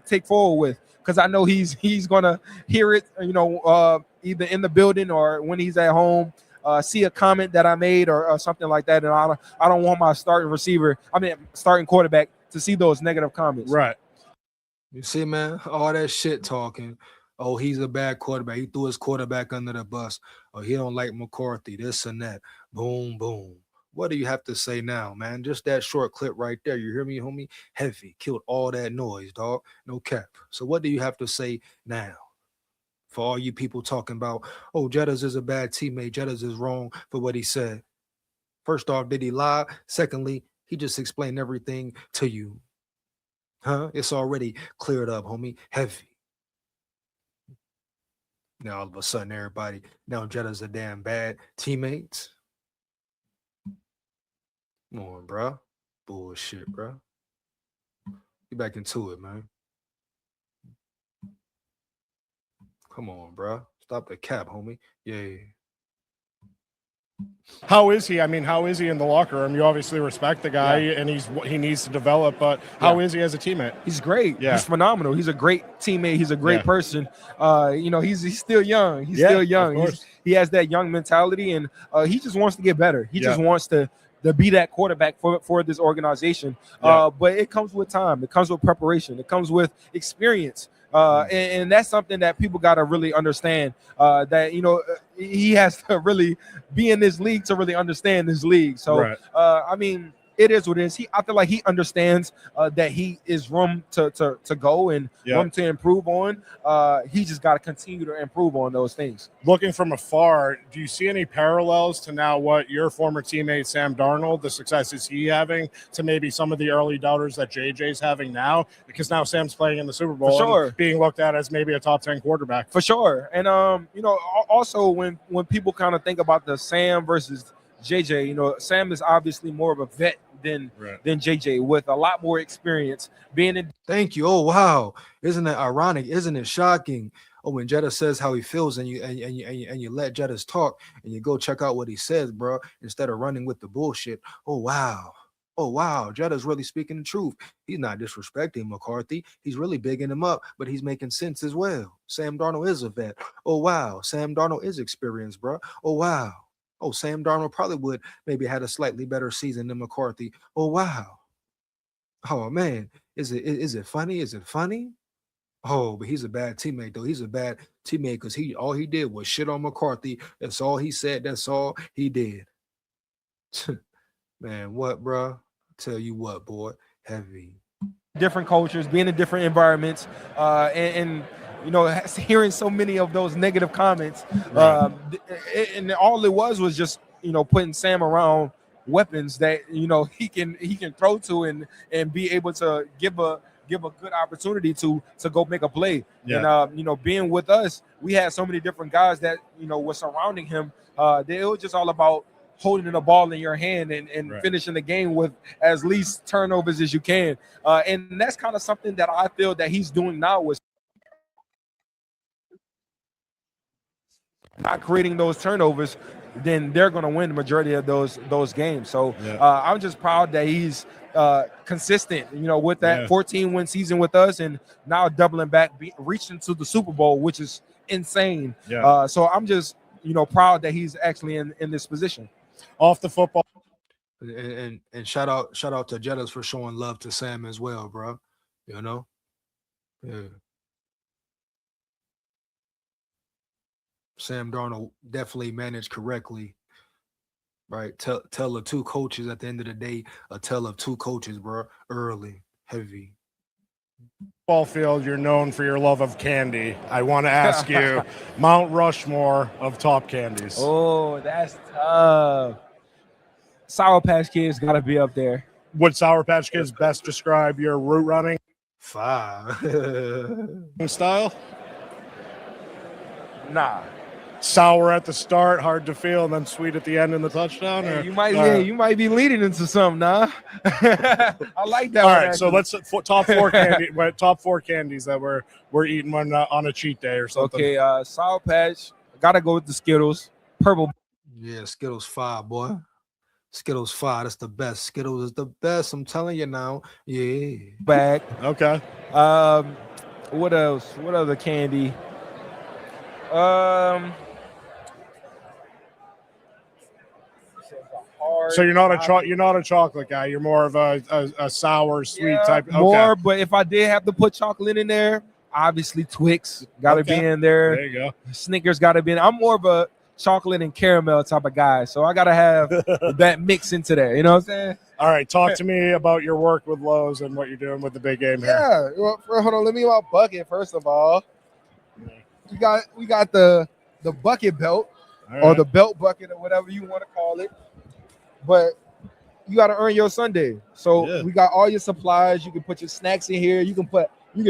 take forward with, because I know he's gonna hear it, either in the building or when he's at home. See a comment that I made or something like that, and I don't want my starting quarterback to see those negative comments. Right. You see, man, all that shit talking. Oh, he's a bad quarterback. He threw his quarterback under the bus. Oh, he don't like McCarthy, this and that. Boom, boom. What do you have to say now, man? Just that short clip right there. You hear me, homie? Heavy. Killed all that noise, dog. No cap. So what do you have to say now? For all you people talking about, oh, JETTAS is a bad teammate. JETTAS is wrong for what he said. First off, did he lie? Secondly, he just explained everything to you. Huh? It's already cleared up, homie. Heavy. Now all of a sudden, everybody, now JETTA's a damn bad teammate. Come on, bro. Bullshit, bro. Get back into it, man. Come on, bro. Stop the cap, homie. Yeah. How is he? I mean, how is he in the locker room? You obviously respect the guy, and he needs to develop. But how is he as a teammate? He's great. Yeah. He's phenomenal. He's a great teammate. He's a great person. He's still young. He's still young. He has that young mentality, and he just wants to get better. He just wants to be that quarterback for this organization. But it comes with time. It comes with preparation. It comes with experience. And that's something that people got to really understand, that, he has to really be in this league to really understand this league. So, I mean, it is what it is. I feel like he understands that he is room to go and room to improve on. He just got to continue to improve on those things. Looking from afar, do you see any parallels to now what your former teammate Sam Darnold, the success is he having, to maybe some of the early doubters that JJ's having now? Because now Sam's playing in the Super Bowl, and being looked at as maybe a top 10 quarterback. For sure. And also when people kind of think about the Sam versus JJ, Sam is obviously more of a vet than JJ, with a lot more experience being in. Thank you. Oh wow, isn't it ironic? Isn't it shocking? Oh, when JETTAS says how he feels, and you let JETTAS talk, and you go check out what he says, bro, instead of running with the bullshit. Oh wow, JETTAS really speaking the truth. He's not disrespecting McCarthy. He's really bigging him up, but he's making sense as well. Sam Darnold is a vet. Oh wow, Sam Darnold is experienced, bro. Oh wow. Oh, Sam Darnold probably would maybe had a slightly better season than McCarthy. Oh, wow. Oh, man. Is it funny? Is it funny? Oh, but he's a bad teammate, though. He's a bad teammate because all he did was shit on McCarthy. That's all he said. That's all he did. Man, what, bro? Tell you what, boy. Heavy. Different cultures, being in different environments, and hearing so many of those negative comments, and all it was just putting Sam around weapons that he can throw to and be able to give a good opportunity to go make a play. And being with us, we had so many different guys that were surrounding him. It was just all about holding the ball in your hand and finishing the game with as least turnovers as you can. And that's kind of something that I feel that he's doing now with not creating those turnovers. Then they're going to win the majority of those games. So I'm just proud that he's consistent, with that 14-win season with us, and now doubling back, reaching to the Super Bowl, which is insane. So I'm just proud that he's actually in this position. Off the football. And shout out to JETTAS for showing love to Sam as well, bro. Yeah. Sam Darnold definitely managed correctly, right? Tell of two coaches at the end of the day, a tell of two coaches, bro. Early, heavy. Ball field, you're known for your love of candy. I want to ask you, Mount Rushmore of top candies. Oh, that's tough. Sour Patch Kids got to be up there. Would Sour Patch Kids best describe your route running 5 style? Nah. Sour at the start, hard to feel, and then sweet at the end in the touchdown. Hey, you might be leading into something, nah. I like that. All right, so let's top 4 candy. Top 4 candies that we're eating when on a cheat day or something. Okay, Sour Patch. Gotta go with the Skittles. Purple. Yeah, Skittles 5, boy. Skittles 5. That's the best. Skittles is the best. I'm telling you now. Yeah. Bag. Okay. What else? What other candy? Um, So you're not a chocolate guy. You're more of a sour, sweet type. Okay. More, but if I did have to put chocolate in there, obviously Twix got to be in there. There you go. Snickers got to be in. I'm more of a chocolate and caramel type of guy, so I got to have that mix into there. You know what I'm saying? All right, talk to me about your work with Lowe's and what you're doing with the big game here. Yeah, well, hold on. Let me get my bucket first of all. We got the bucket belt or the belt bucket or whatever you want to call it, but you got to earn your Sunday. So we got all your supplies. You can put your snacks in here. You can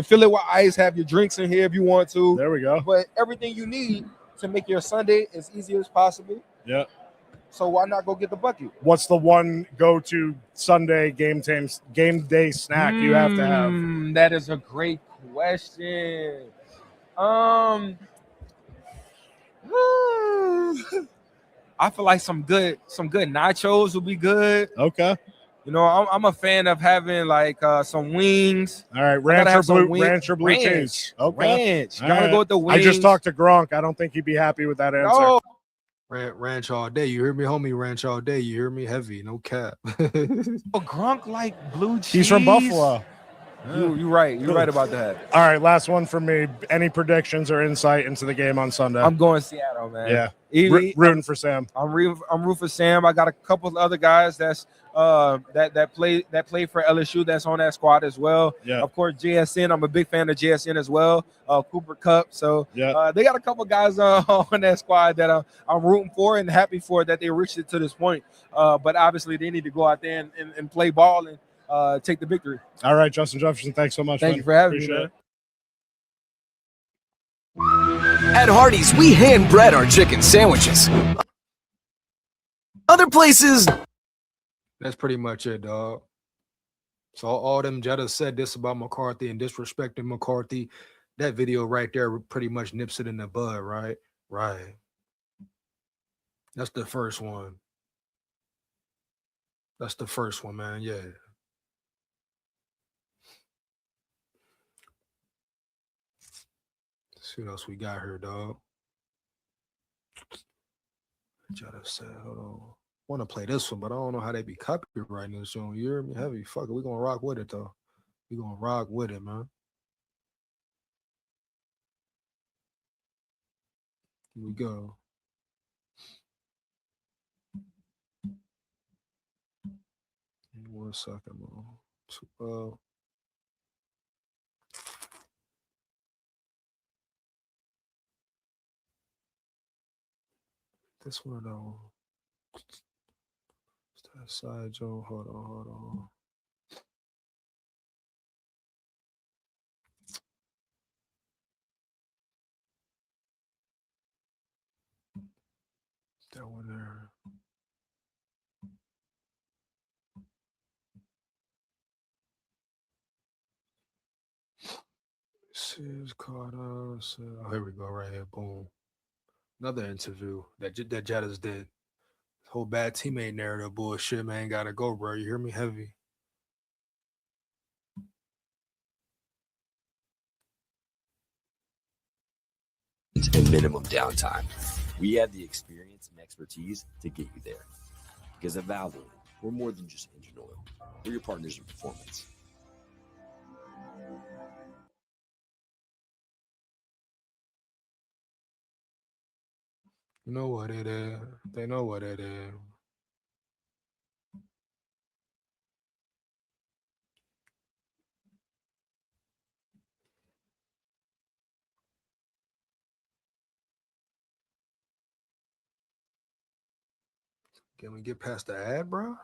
fill it with ice. Have your drinks in here if you want to. There we go. But everything you need to make your Sunday as easy as possible. Yeah. So why not go get the bucket? What's the one go-to Sunday game day snack you have to have? That is a great question. I feel like some good nachos would be good. Okay. You know, I'm a fan of having like some wings. All right, ranch or blue cheese. Okay. Ranch. Gotta go with the wings. I just talked to Gronk. I don't think he'd be happy with that answer. No. Ranch all day. You hear me, homie? Ranch all day. You hear me? Heavy. No cap. Gronk like blue cheese. He's from Buffalo. You're right. You're right about that. All right, last one for me. Any predictions or insight into the game on Sunday? I'm going Seattle, man. Yeah. Rooting for Sam. I'm rooting for Sam. I got a couple of other guys that play for LSU that's on that squad as well. Yeah. Of course, JSN. I'm a big fan of JSN as well. Cooper Kupp. So they got a couple of guys on that squad that I'm rooting for and happy for that they reached it to this point. But obviously, they need to go out there and play ball and take the victory. All right, Justin Jefferson, thanks so much. Thank you for having me, man. At Hardee's, we hand bread our chicken sandwiches. Other places, that's pretty much it, dog. So all them Jettas said this about McCarthy and disrespecting McCarthy. That video right there pretty much nips it in the bud, right? Right. That's the first one. That's the first one, man. Yeah. Let's see what else we got here, dog. Jetta said, hold on. Want to play this one, but I don't know how they be copyrighting this joint. You hear me? Heavy. Fuck it. We gonna rock with it though. We gonna rock with it, man. Here we go. One second, man. This one though. That side joint. Hold on. That one there. Says Carter. Oh, here we go, right here. Boom. Another interview that Jettas did. Whole bad teammate narrative bullshit, man. Gotta go, bro. You hear me? Heavy. And minimum downtime. We have the experience and expertise to get you there. Because at Valvoline, we're more than just engine oil. We're your partners in performance. You know what it is. They know what it is. Can we get past the ad, bro?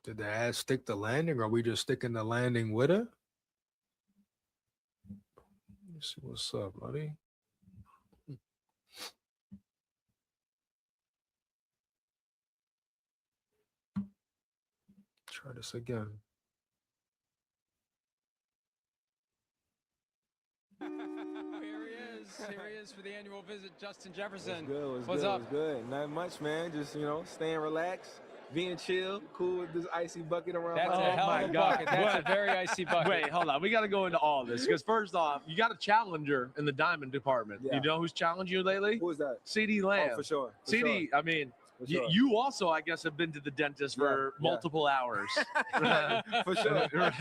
Did the ad stick the landing, or are we just sticking the landing with it? Let's see what's up, buddy. Try this again. Here he is for the annual visit, Justin Jefferson. What's up? What's good? Not much, man. Just, staying relaxed, being chill, cool with this icy bucket around. That's a hell of a bucket. That's a very icy bucket. Wait, hold on. We got to go into all this because first off, you got a challenger in the diamond department. Yeah. You know who's challenged you lately? Who is that? CD Lamb. Oh, for sure. CD, I mean, you also, I guess, have been to the dentist for multiple hours. For sure.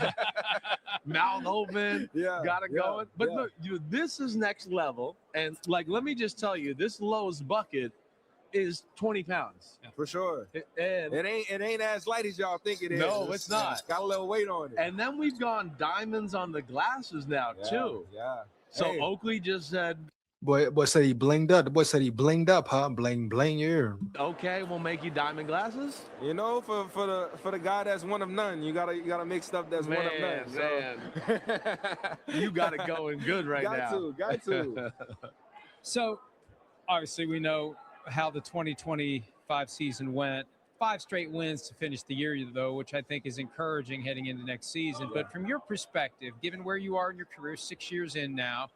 Mouth open, got it going. But look, this is next level. And like, let me just tell you, this Lowe's bucket is 20 pounds. For sure. And it ain't as light as y'all think it is. No, it's not. Got a little weight on it. And then we've gone diamonds on the glasses now, too. Yeah. So Oakley just said, Boy said he blinged up. The boy said he blinged up, huh? Bling, yeah. okay, we'll make you diamond glasses. For the guy that's one of none, you gotta make stuff that's one of none. Man, you got it going good right now. Got to. So, obviously, we know how the 2025 season went. 5 straight wins to finish the year, though, which I think is encouraging heading into next season. But from your perspective, given where you are in your career, 6 years in now,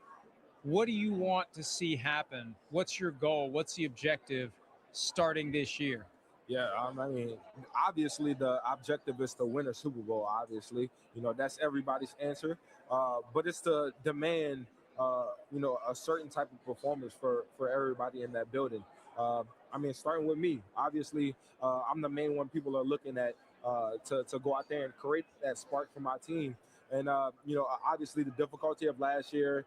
what do you want to see happen? What's your goal? What's the objective starting this year? Yeah, I mean, obviously the objective is to win a Super Bowl. Obviously, that's everybody's answer. But it's to demand, a certain type of performance for everybody in that building. I mean, starting with me, obviously, I'm the main one people are looking at to go out there and create that spark for my team. And, obviously the difficulty of last year,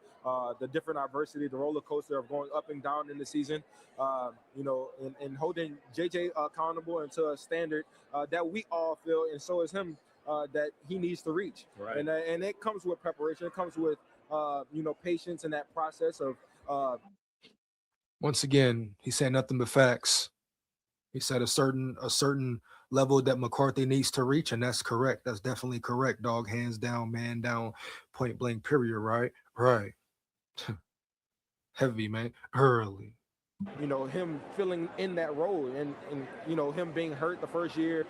the different adversity, the roller coaster of going up and down in the season, and holding JJ accountable and to a standard that we all feel, and so is him, that he needs to reach. Right. And it comes with preparation. It comes with, patience in that process of. Once again, he said nothing but facts. He said a certain level that McCarthy needs to reach, and that's correct. That's definitely correct, dog. Hands down, man down, point blank, period, right? Right. Heavy, man. Early. Him filling in that role and him being hurt the first year,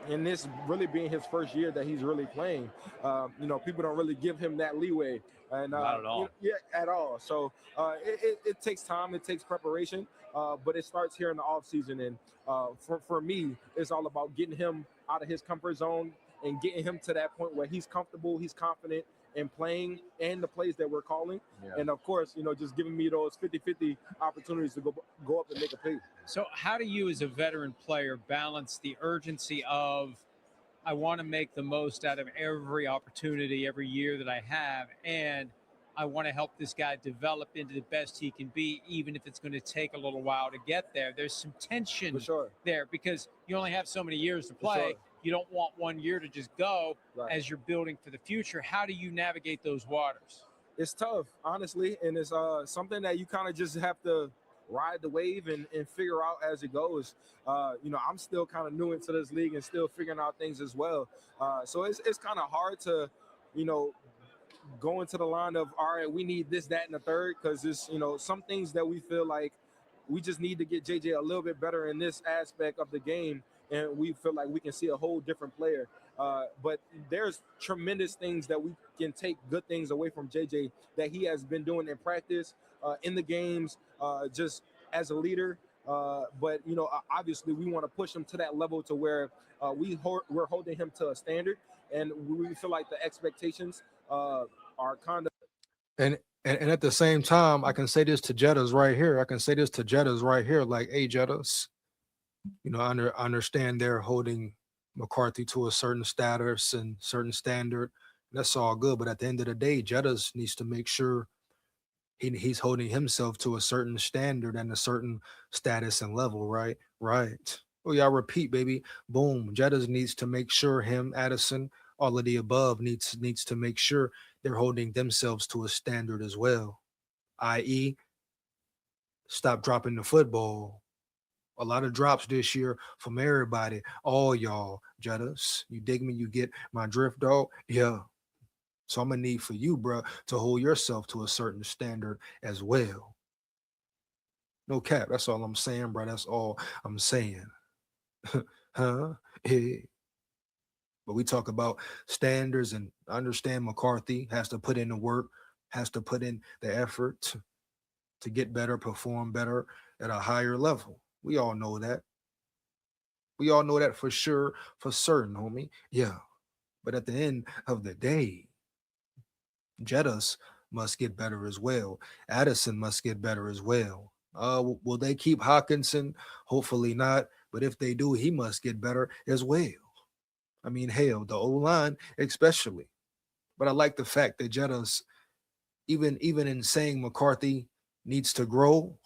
and this really being his first year that he's really playing. People don't really give him that leeway. And not at all. At all. So it takes time, it takes preparation, but it starts here in the off season. And for me, it's all about getting him out of his comfort zone and getting him to that point where he's comfortable, he's confident in playing and the plays that we're calling. Yeah. And of course, just giving me those 50-50 opportunities to go up and make a play. So how do you as a veteran player balance the urgency of, I want to make the most out of every opportunity, every year that I have, and I want to help this guy develop into the best he can be, even if it's going to take a little while to get there? There's some tension there because you only have so many years to play. You don't want 1 year to just go as you're building for the future. How do you navigate those waters? It's tough, honestly, and it's something that you kind of just have to ride the wave and figure out as it goes. I'm still kind of new into this league and still figuring out things as well. So it's kind of hard to, go into the line of, all right, we need this, that, and the third, because it's, some things that we feel like we just need to get JJ a little bit better in this aspect of the game, and we feel like we can see a whole different player. But there's tremendous things that we can take good things away from JJ that he has been doing in practice, in the games, just as a leader. But, obviously we want to push him to that level to where we're holding him to a standard, and we feel like the expectations are kind of. And at the same time, I can say this to JETTAS right here. Like, hey, JETTAS, I understand they're holding McCarthy to a certain status and certain standard. That's all good. But at the end of the day, JETTAS needs to make sure he's holding himself to a certain standard and a certain status and level, right? Right. Oh, yeah, I repeat, baby. Boom. JETTAS needs to make sure him, Addison, all of the above needs to make sure they're holding themselves to a standard as well, i.e., stop dropping the football. A lot of drops this year from everybody, all y'all. JETTAS, you dig me? You get my drift, dog? Yeah. So I'm gonna need for you, bro, to hold yourself to a certain standard as well. No cap. That's all I'm saying, bro. That's all I'm saying. Huh? Yeah. But we talk about standards, and I understand McCarthy has to put in the work, has to put in the effort to get better, perform better at a higher level. We all know that. We all know that for sure, for certain, homie. Yeah. But at the end of the day, Jettas must get better as well. Addison must get better as well. Will they keep Hawkinson? Hopefully not. But if they do, he must get better as well. I mean, hell, the O line especially. But I like the fact that Jettas, even in saying McCarthy needs to grow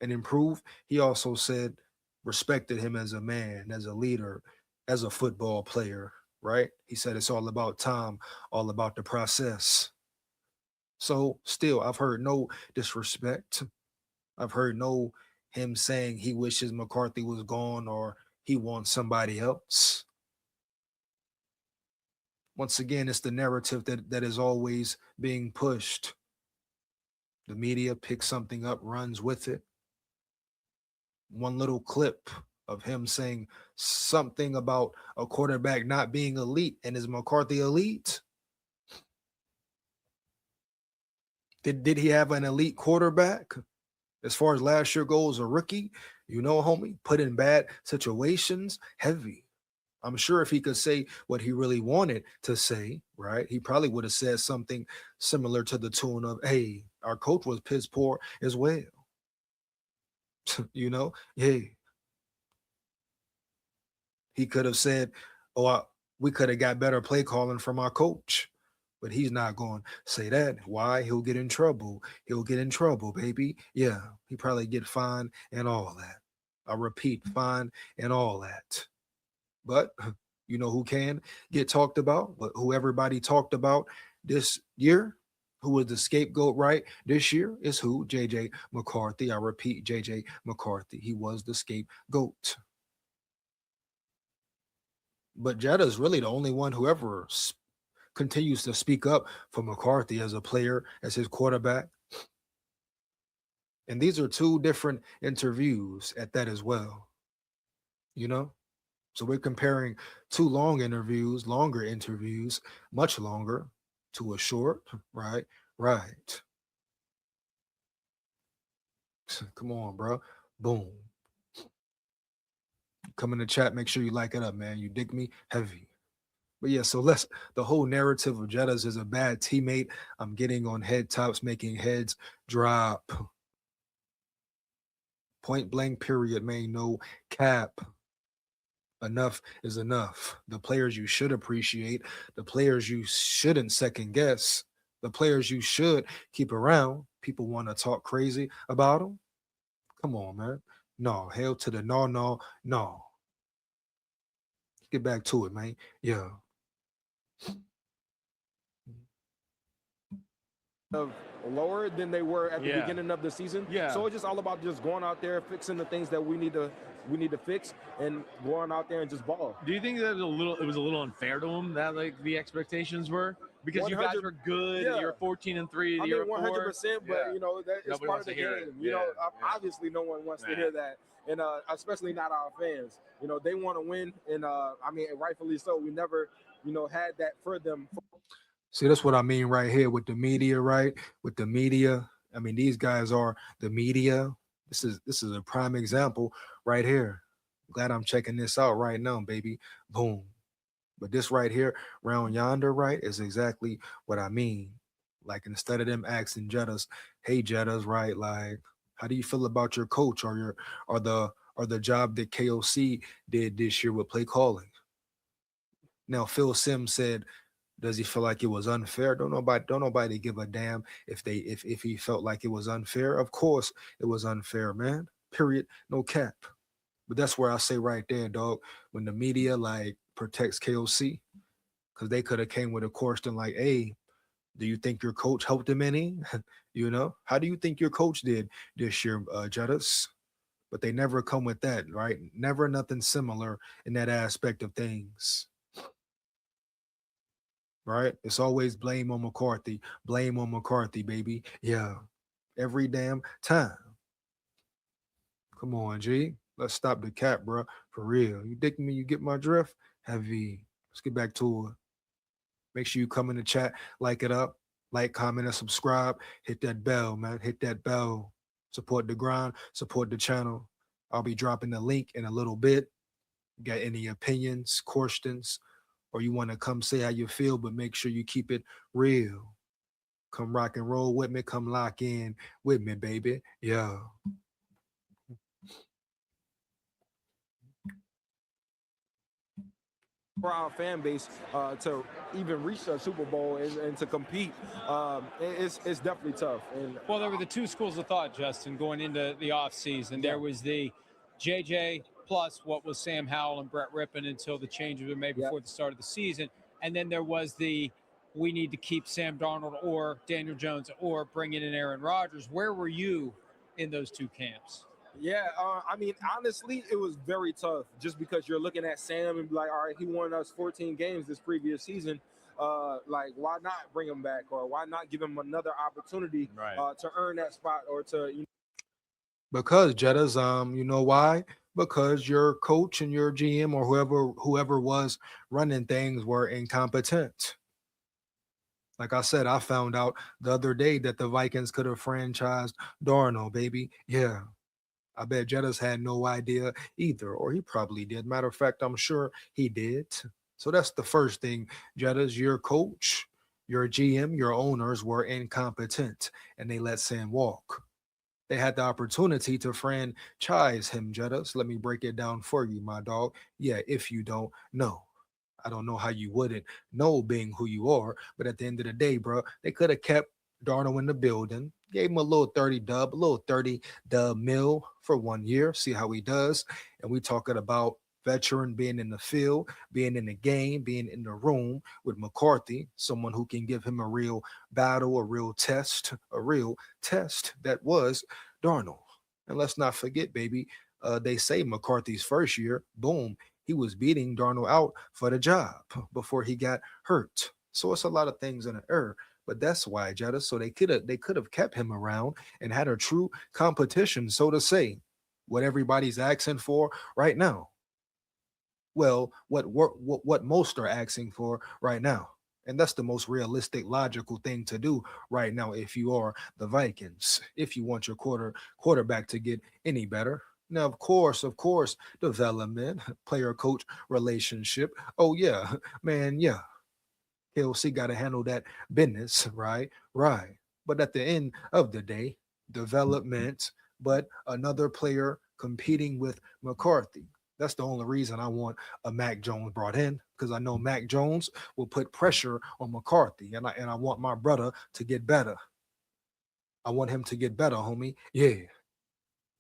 and improve, he also said respected him as a man, as a leader, as a football player. Right? He said it's all about time, all about the process. So still, I've heard no disrespect. I've heard no him saying he wishes McCarthy was gone or he wants somebody else. Once again, it's the narrative that is always being pushed. The media picks something up, runs with it. One little clip of him saying something about a quarterback not being elite, and is McCarthy elite? Did he have an elite quarterback? As far as last year goes, a rookie, homie, put in bad situations, heavy. I'm sure if he could say what he really wanted to say, right, he probably would have said something similar to the tune of, hey, our coach was piss poor as well. Yeah. He could have said, we could have got better play calling from our coach. But he's not going to say that. Why? He'll get in trouble. He'll get in trouble, baby. Yeah, he probably get fined and all that. I repeat, fined and all that. But you know who can get talked about? Who everybody talked about this year? Who was the scapegoat, right? This year is who? JJ McCarthy. I repeat, JJ McCarthy. He was the scapegoat. But Jetta's really the only one who ever continues to speak up for McCarthy as a player, as his quarterback. And these are two different interviews at that as well. So we're comparing two longer interviews, much longer, to a short, right? Right. Come on, bro. Boom. Come in the chat. Make sure you like it up, man. You dig me? Heavy. But yeah, so the whole narrative of Jettas is a bad teammate. I'm getting on head tops, making heads drop. Point blank, period, man. No cap. Enough is enough. The players you should appreciate, the players you shouldn't second guess, the players you should keep around. People want to talk crazy about them. Come on, man. No, hell to the no. Get back to it, man. Yeah. Of lower than they were at the beginning of the season. Yeah. So it's just all about just going out there, fixing the things that we need to fix, and going out there and just ball. Do you think that it was a little unfair to him that like the expectations were? Because you guys were good, yeah. you're 14-3 the I year mean, 100%, but that is part of the game. Obviously no one wants to hear that. And especially not our fans. They want to win, and I mean, rightfully so. We never, had that for them. See, that's what I mean right here with the media, right? With the media. I mean, these guys are the media. This is a prime example right here. Glad I'm checking this out right now, baby. Boom. But this right here, round yonder, right, is exactly what I mean. Like, instead of them asking Jettas, hey Jettas, right? Like, how do you feel about your coach or the job that KOC did this year with play calling? Now, Phil Sims said, does he feel like it was unfair? Don't nobody give a damn if he felt like it was unfair. Of course it was unfair, man. Period. No cap. But that's where I say right there, dog, when the media like protects KOC, because they could have came with a question like, hey, do you think your coach helped him any? How do you think your coach did this year, Jettas? But they never come with that, right? Never nothing similar in that aspect of things. right? It's always blame on McCarthy. Blame on McCarthy, baby. Yeah, every damn time. Come on, G. Let's stop the cap, bro. For real. You dig me? You get my drift? Heavy. Let's get back to it. Make sure you come in the chat, like it up, like, comment, and subscribe. Hit that bell, man. Hit that bell. Support the grind, support the channel. I'll be dropping the link in a little bit. Got any opinions, questions, or you want to come say how you feel, but make sure you keep it real. Come rock and roll with me. Come lock in with me, baby. Yeah. For our fan base to even reach the Super Bowl and to compete, it's definitely tough. And well, there were the two schools of thought, Justin, going into the offseason. There was the JJ plus what was Sam Howell and Brett Rippon until the changes were made before the start of the season. And then there was the we need to keep Sam Darnold or Daniel Jones or bring in Aaron Rodgers. Where were you in those two camps? Yeah, I mean, honestly, it was very tough just because you're looking at Sam and be like, all right, he won us 14 games this previous season. Like, why not bring him back, or why not give him another opportunity to earn that spot, or to Because Jettas, you know why? Because your coach and your GM or whoever was running things were incompetent. Like I said, I found out the other day that the Vikings could have franchised Darnold, baby. Yeah. I bet Jettas had no idea either, or he probably did. Matter of fact, I'm sure he did. So that's the first thing, Jettas. Your coach, your GM, your owners were incompetent, and they let Sam walk. They had the opportunity to franchise him, Jettas. Let me break it down for you, my dog. Yeah, if you don't know. I don't know how you wouldn't know being who you are, but at the end of the day, bro, they could have kept Darnold in the building, gave him a little 30 dub, a little 30 dub mil for 1 year, see how he does. And we talking about veteran being in the field, being in the game, being in the room with McCarthy, someone who can give him a real battle, a real test that was Darnold. And let's not forget, baby, they say McCarthy's first year, boom, he was beating Darnold out for the job before he got hurt. So it's a lot of things in the air. But that's why, Jetta. So they could have kept him around and had a true competition, so to say. What everybody's asking for right now. Well, what most are asking for right now. And that's the most realistic, logical thing to do right now if you are the Vikings, if you want your quarterback to get any better. Now, of course, development, player-coach relationship. Oh, yeah, man, yeah. KOC got to handle that business, right? Right. But at the end of the day, development, but another player competing with McCarthy. That's the only reason I want a Mac Jones brought in, because I know Mac Jones will put pressure on McCarthy, and I want my brother to get better. I want him to get better, homie. Yeah.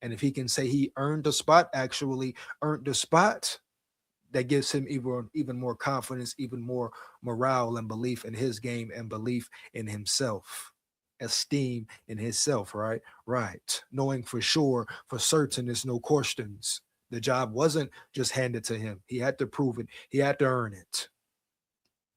And if he can say he earned the spot, actually earned the spot, that gives him even more confidence, even more morale and belief in his game and belief in himself, esteem in himself, right? Right. Knowing for sure, for certain, there's no questions. The job wasn't just handed to him. He had to prove it. He had to earn it.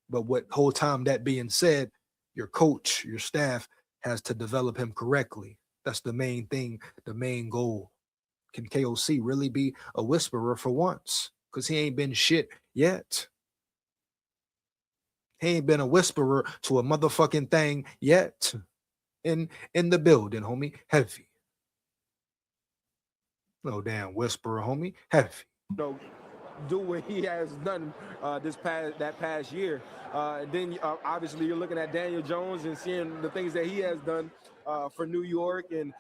But what whole time that being said, your coach, your staff has to develop him correctly. That's the main thing, the main goal. Can KOC really be a whisperer for once? Because he ain't been shit yet. He ain't been a whisperer to a motherfucking thing yet. In the building, homie. Heavy. No damn whisperer, homie. Heavy. Do what he has done that past year. Then obviously you're looking at Daniel Jones and seeing the things that he has done for New York, and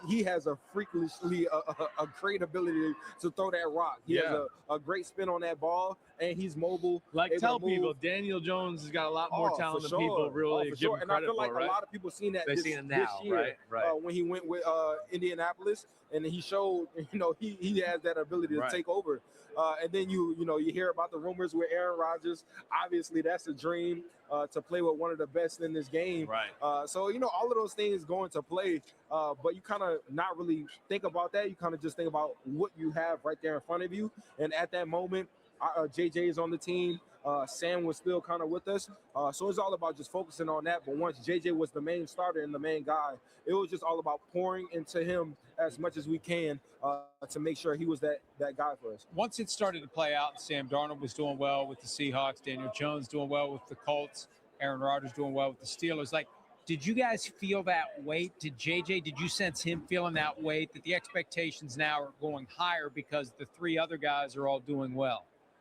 he has a freakishly a great ability to throw that rock. He has a great spin on that ball, and he's mobile. Like, tell people, Daniel Jones has got a lot more talent than people really give him and credit I feel like for, right? a lot of people seen that this year, right? When he went with Indianapolis, and he showed, he has that ability to take over. And then you hear about the rumors with Aaron Rodgers. Obviously, that's a dream to play with one of the best in this game. Right. So all of those things go into play, but you kind of not really think about that. You kind of just think about what you have right there in front of you. And at that moment, JJ is on the team. Sam was still kind of with us. So it's all about just focusing on that. But once JJ was the main starter and the main guy, it was just all about pouring into him as much as we can to make sure he was that guy for us. Once it started to play out, Sam Darnold was doing well with the Seahawks, Daniel Jones doing well with the Colts, Aaron Rodgers doing well with the Steelers. Like, did you guys feel that weight? Did you sense him feeling that weight, that the expectations now are going higher because the three other guys are all doing well?